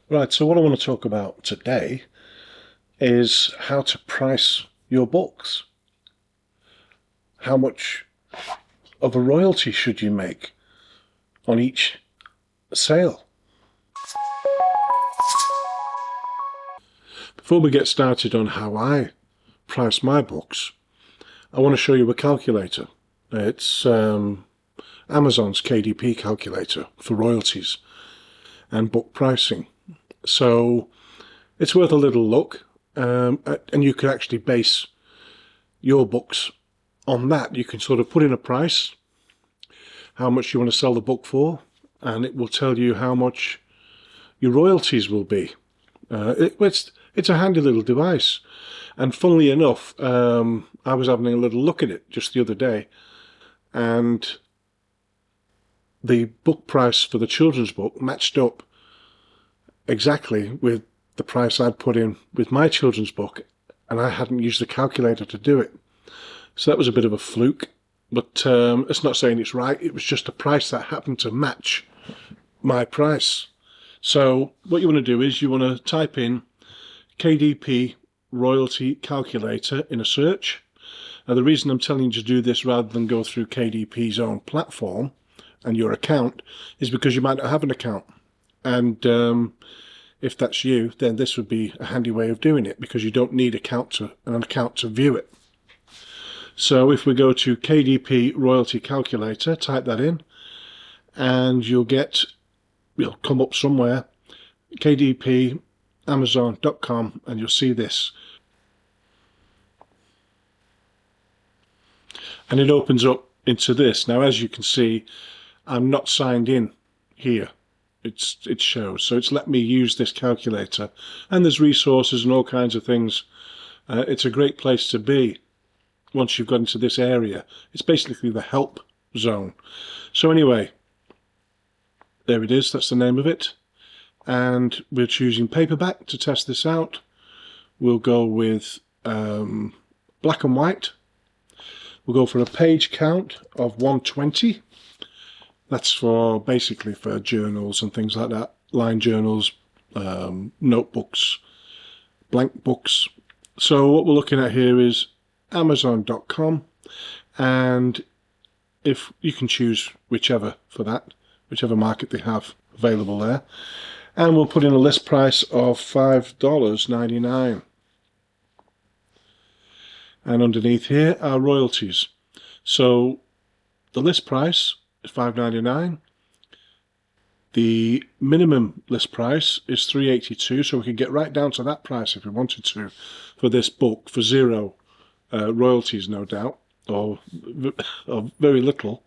Right, so what I want to talk about today is how to price your books. How much of a royalty should you make on each sale? Before we get started on how I price my books, I want to show you a calculator. It's Amazon's Kdp Calculator for royalties and book pricing. So it's worth a little look, and you can actually base your books on that. You can sort of put in a price, how much you want to sell the book for, and it will tell you how much your royalties will be. It's a handy little device, and funnily enough, I was having a little look at it just the other day, and the book price for the children's book matched up exactly with the price I'd put in with my children's book, and I hadn't used the calculator to do it. So that was a bit of a fluke, but it's not saying it's right. It was just a price that happened to match my price. So what you want to do is you want to type in KDP Royalty Calculator in a search. Now, the reason I'm telling you to do this rather than go through KDP's own platform and your account is because you might not have an account. And if that's you, then this would be a handy way of doing it because you don't need an account to view it. So if we go to KDP Royalty Calculator, type that in, and you'll come up somewhere, kdpamazon.com, and you'll see this. And it opens up into this. Now, as you can see, I'm not signed in here. It shows. So it's let me use this calculator. And there's resources and all kinds of things. It's a great place to be once you've got into this area. It's basically the help zone. So anyway, there it is. That's the name of it. And we're choosing paperback to test this out. We'll go with black and white. We'll go for a page count of 120. That's basically for journals and things like that. Line journals, notebooks, blank books. So what we're looking at here is Amazon.com, and if you can choose whichever market they have available there, and we'll put in a list price of $5.99, and underneath here are royalties. So the list price is $5.99. The minimum list price is $3.82, so we could get right down to that price if we wanted to for this book for zero royalties, no doubt, or very little.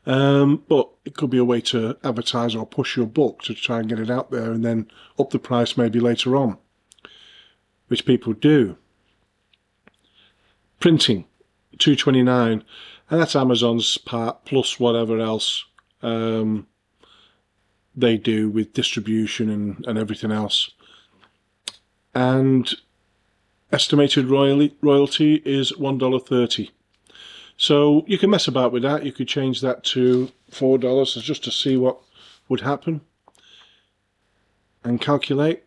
But it could be a way to advertise or push your book to try and get it out there and then up the price maybe later on, which people do. Printing, $2.29, and that's Amazon's part plus whatever else they do with distribution and everything else. And estimated royalty is $1.30. So you can mess about with that. You could change that to $4 just to see what would happen and calculate,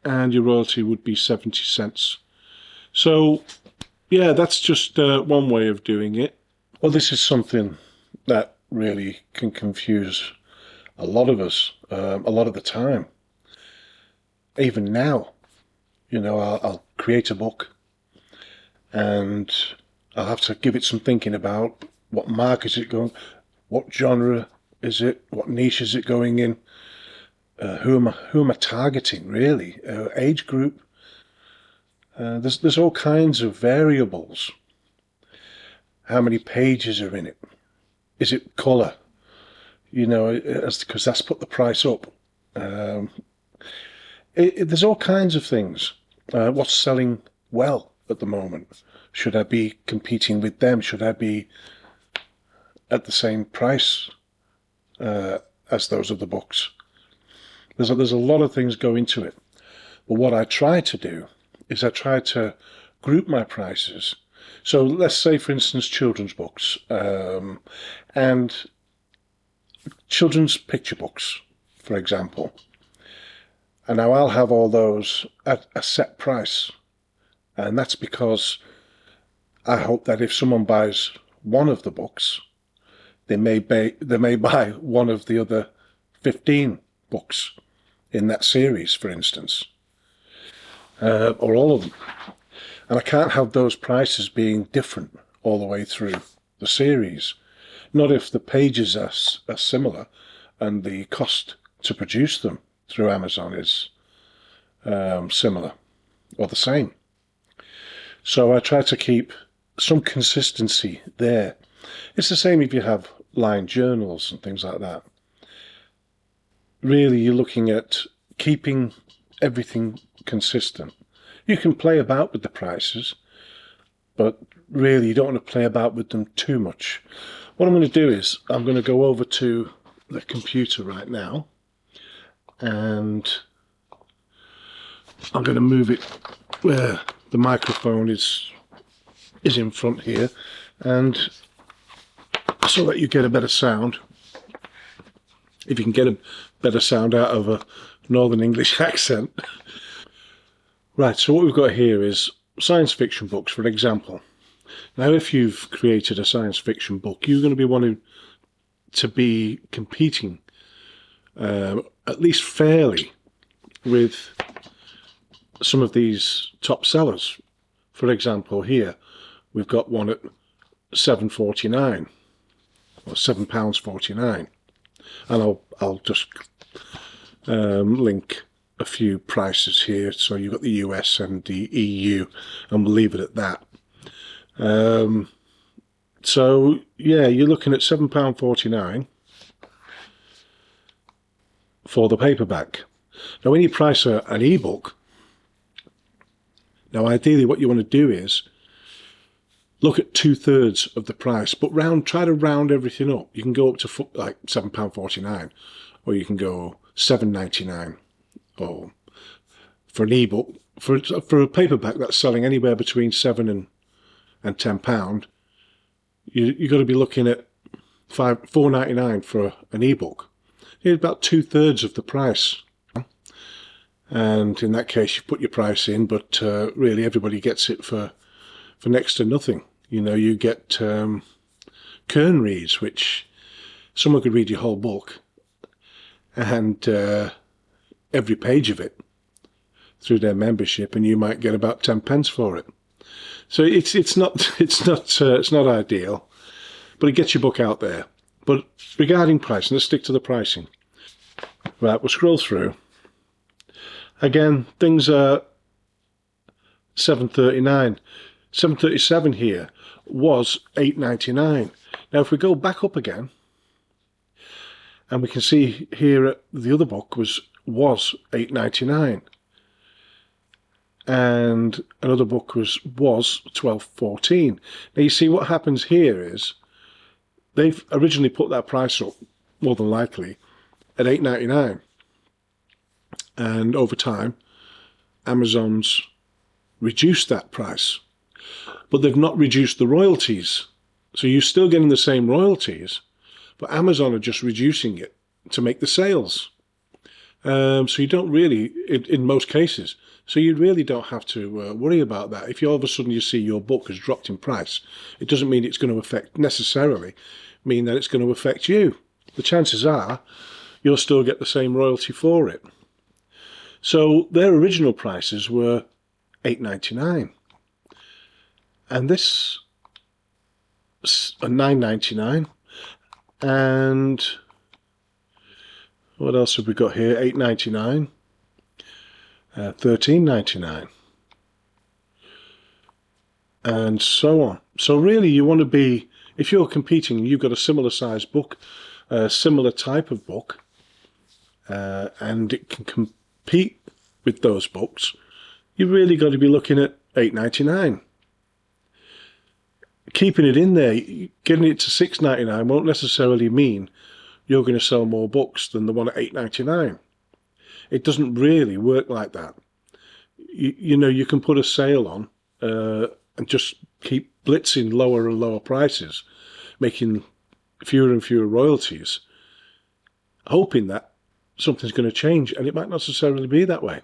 and your royalty would be 70 cents. So yeah, that's just one way of doing it. Well, this is something that really can confuse a lot of us a lot of the time. Even now, I'll create a book and I'll have to give it some thinking about what market is it going, what genre is it, what niche is it going in, who am I targeting really, age group. There's all kinds of variables. How many pages are in it? Is it colour? Because that's put the price up. There's all kinds of things. What's selling well at the moment? Should I be competing with them? Should I be at the same price as those other books? There's a lot of things go into it. But what I try to do is I try to group my prices. So let's say, for instance, children's books and children's picture books, for example. And now I'll have all those at a set price. And that's because I hope that if someone buys one of the books, they may buy one of the other 15 books in that series, for instance, or all of them. And I can't have those prices being different all the way through the series. Not if the pages are similar and the cost to produce them through Amazon is similar or the same. So I try to keep some consistency there. It's the same if you have lined journals and things like that. Really, you're looking at keeping everything consistent. You can play about with the prices, but really you don't want to play about with them too much. What I'm going to do is I'm going to go over to the computer right now, and I'm going to move it where the microphone is in front here, and so that you get a better sound. If you can get a better sound out of a Northern English accent. Right, so what we've got here is science fiction books, for example. Now, if you've created a science fiction book, you're going to be wanting to be competing at least fairly with some of these top sellers. For example, here we've got one at £7.49 or £7.49, and I'll just link a few prices here. So you've got the US and the EU, and we'll leave it at that. So yeah, you're looking at £7.49 for the paperback. Now, when you price an ebook, now ideally what you want to do is look at 2/3 of the price, but try to round everything up. You can go up to like £7.49, or you can go £7.99, or for an ebook. For a paperback that's selling anywhere between £7 and £10, you've got to be looking at £4.99 for an ebook. It's about 2/3 of the price. And in that case, you put your price in, but really everybody gets it for next to nothing. You know, you get Kern reads, which someone could read your whole book and every page of it through their membership, and you might get about 10 pence for it. So it's not ideal, but it gets your book out there. But regarding pricing, let's stick to the pricing. Right, we'll scroll through. Again, things are $7.39. $7.37 here was $8.99. Now, if we go back up again, and we can see here the other book was $8.99, and another book was $12.14. Now, you see what happens here is they've originally put that price up, more than likely, at $8.99. And over time, Amazon's reduced that price. But they've not reduced the royalties. So you're still getting the same royalties, but Amazon are just reducing it to make the sales. So you don't really, in most cases, so you really don't have to worry about that. If all of a sudden you see your book has dropped in price, it doesn't mean it's going to necessarily mean that it's going to affect you. The chances are you'll still get the same royalty for it. So their original prices were $8.99, and this $9.99, and what else have we got here? $8.99, $13.99, and so on. So really, you want to be, if you're competing, you've got a similar size book, a similar type of book, and it can compete with those books, you've really got to be looking at $8.99. Keeping it in there, getting it to $6.99 won't necessarily mean you're going to sell more books than the one at $8.99. It doesn't really work like that. You know, you can put a sale on and just keep blitzing lower and lower prices, making fewer and fewer royalties, hoping that something's going to change, and it might not necessarily be that way.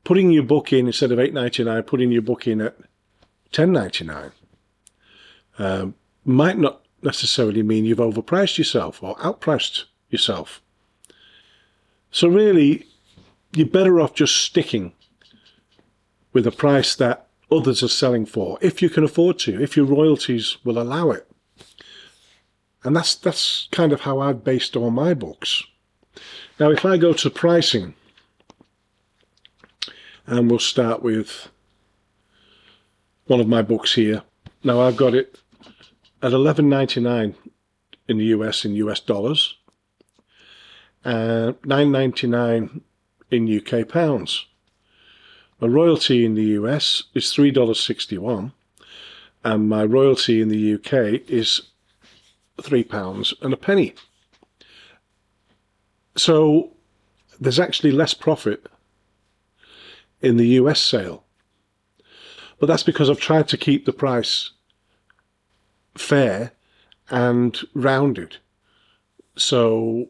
Putting your book in, instead of $8.99, putting your book in at $10.99 might not necessarily mean you've overpriced yourself or outpriced yourself. So really, you're better off just sticking with a price that others are selling for, if you can afford to, if your royalties will allow it. And that's kind of how I've based all my books. Now, if I go to pricing, and we'll start with one of my books here. Now, I've got it at $11.99 in the US in US dollars, and $9.99 in UK pounds. My royalty in the US is $3.61, and my royalty in the UK is £3.01. So there's actually less profit in the US sale. But that's because I've tried to keep the price fair and rounded. So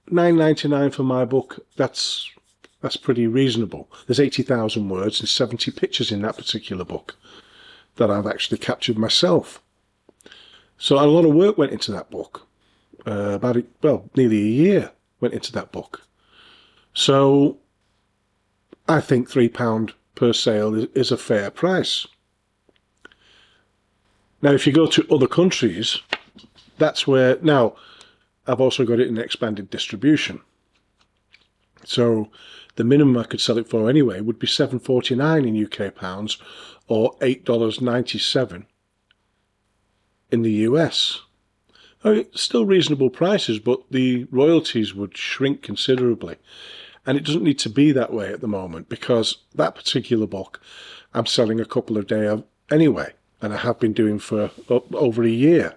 $9.99 for my book, that's pretty reasonable. There's 80,000 words and 70 pictures in that particular book that I've actually captured myself. So a lot of work went into that book. Nearly a year went into that book. So I think £3 per sale is a fair price. Now, if you go to other countries, that's where... Now, I've also got it in expanded distribution. So the minimum I could sell it for anyway would be $7.49 in UK pounds or $8.97 in the US. I mean, still reasonable prices, but the royalties would shrink considerably. And it doesn't need to be that way at the moment, because that particular book I'm selling a couple of days anyway, and I have been doing for over a year.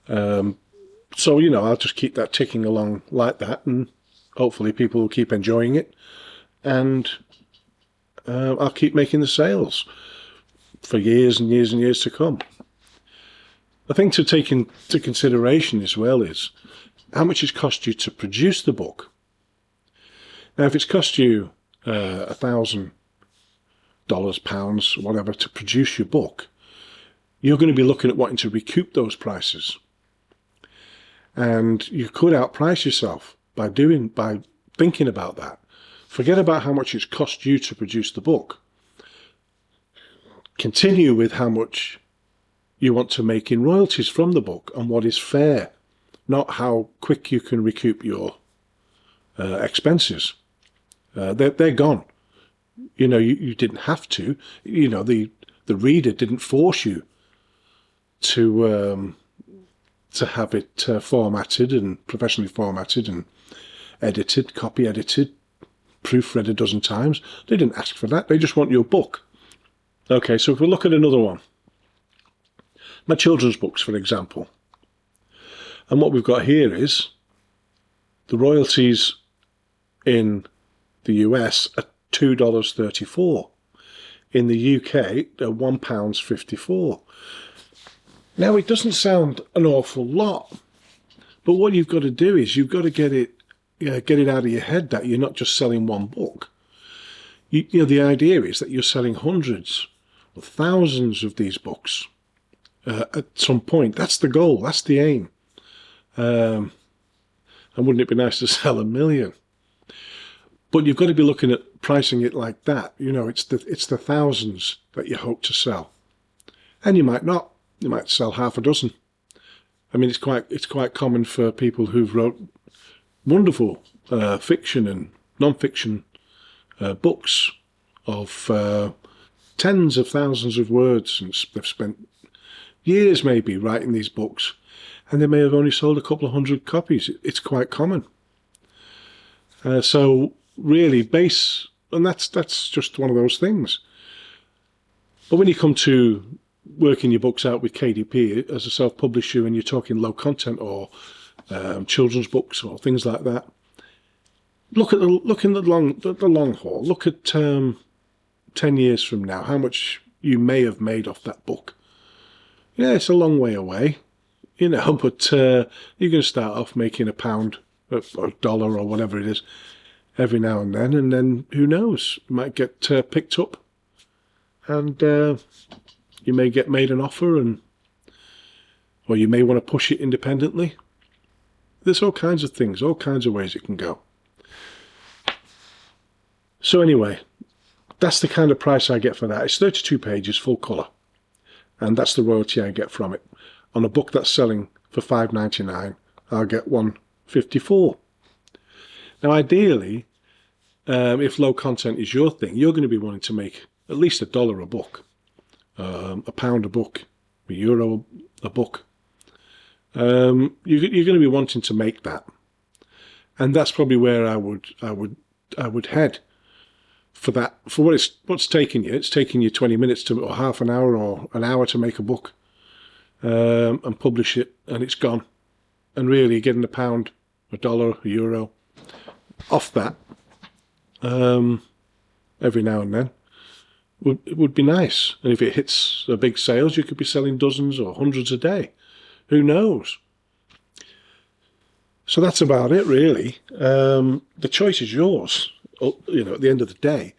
So, you know, I'll just keep that ticking along like that, and hopefully people will keep enjoying it, and I'll keep making the sales for years and years and years to come. The thing to take into consideration as well is how much it's cost you to produce the book. Now, if it's cost you $1,000, pounds, whatever, to produce your book, you're going to be looking at wanting to recoup those prices. And you could outprice yourself by thinking about that. Forget about how much it's cost you to produce the book. Continue with how much you want to make in royalties from the book and what is fair, not how quick you can recoup your expenses. They're gone. You know, you didn't have to. You know, the reader didn't force you to have it formatted and professionally formatted and edited, copy edited, proofread a dozen times. They didn't ask for that. They just want your book. Okay, so if we look at another one, my children's books, for example, and what we've got here is the royalties in the US are $2.34. In the UK, they're £1.54. Now, it doesn't sound an awful lot, but what you've got to do is you've got to get it out of your head that you're not just selling one book. You know, the idea is that you're selling hundreds or thousands of these books at some point. That's the goal. That's the aim. And wouldn't it be nice to sell 1 million? But you've got to be looking at pricing it like that. You know, it's the thousands that you hope to sell, and you might not. You might sell half a dozen. I mean, it's quite common for people who've wrote wonderful fiction and non-fiction books of tens of thousands of words, and they've spent years maybe writing these books, and they may have only sold a couple of hundred copies. It's quite common. So really, and that's just one of those things. But when you come to working your books out with KDP as a self-publisher, and you're talking low content or children's books or things like that, look in the long haul. Look at 10 years from now, how much you may have made off that book. Yeah, it's a long way away, you know, but you're going to start off making £1 a dollar or whatever it is, every now and then who knows, you might get picked up, and you may get made an offer, or you may want to push it independently. There's all kinds of things, all kinds of ways it can go. So anyway, that's the kind of price I get for that. It's 32 pages, full colour, and that's the royalty I get from it. On a book that's selling for $5.99, I'll get $1.54. Now, ideally, if low content is your thing, you're going to be wanting to make at least $1 a book, £1 a book, €1 a book. You're going to be wanting to make that, and that's probably where I would head for that. For what's taking you? It's taking you 20 minutes or half an hour or an hour to make a book, and publish it, and it's gone. And really, getting £1, $1, €1 off that every now and then would be nice. And if it hits a big sales, you could be selling dozens or hundreds a day. Who knows? So that's about it, really. The choice is yours. You know, at the end of the day,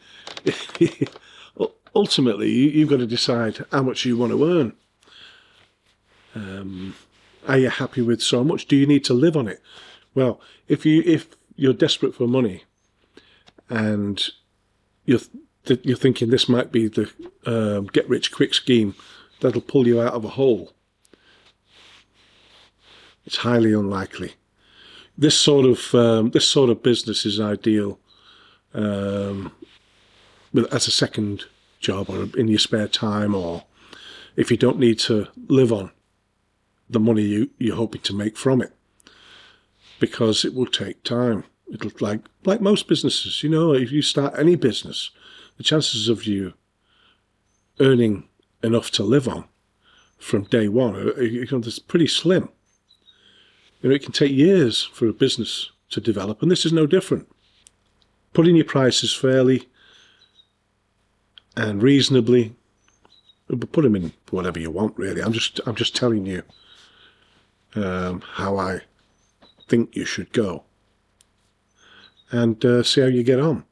ultimately, you've got to decide how much you want to earn. Are you happy with so much? Do you need to live on it? Well, if you're desperate for money, and you're thinking this might be the get-rich-quick scheme that'll pull you out of a hole, it's highly unlikely. This sort of business is ideal as a second job, or in your spare time, or if you don't need to live on the money you're hoping to make from it, because it will take time. It'll like most businesses, you know, if you start any business, the chances of you earning enough to live on from day one are pretty slim. You know, it can take years for a business to develop, and this is no different. Putting your prices fairly and reasonably, but put them in whatever you want, really. I'm just telling you how I think you should go, and see how you get on.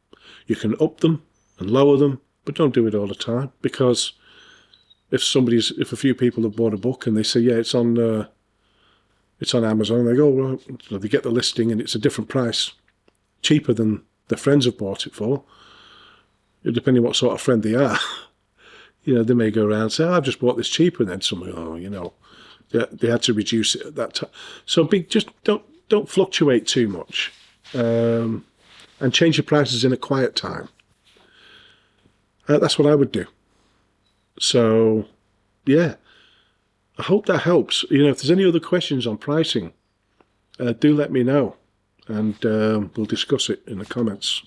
You can up them and lower them, but don't do it all the time, because if a few people have bought a book and they say, yeah, it's on Amazon, and they go, well, they get the listing and it's a different price, cheaper than their friends have bought it for, depending what sort of friend they are. You know, they may go around and say, oh, I've just bought this cheaper, and then someone, oh, you know, they had to reduce it at that time. So just don't fluctuate too much, and change your prices in a quiet time. That's what I would do. So, yeah, I hope that helps. You know, if there's any other questions on pricing, do let me know, and we'll discuss it in the comments.